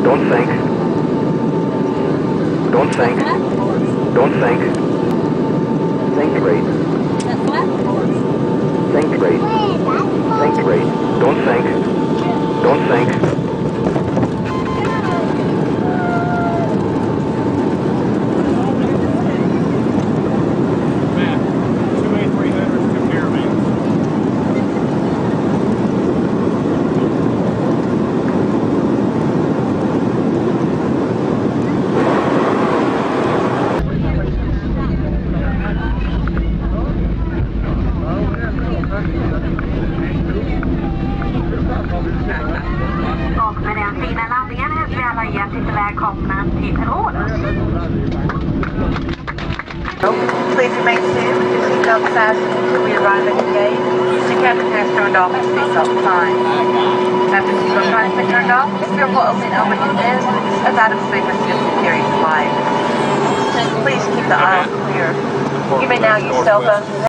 Don't think. Don't think. Don't think. Think straight. Think straight. Think straight. Don't think. Don't think. Och med den fina landningen hälsar vi alla hjärtligt välkomna till Rhodos. Please remain seated with your seatbelt fastened until we arrive at the gate. The captain has turned off the seatbelt sign. After the seatbelt sign has been turned off, this door will open over your this as item segments is carried flight. Please keep the aisle clear. You may now use cell phones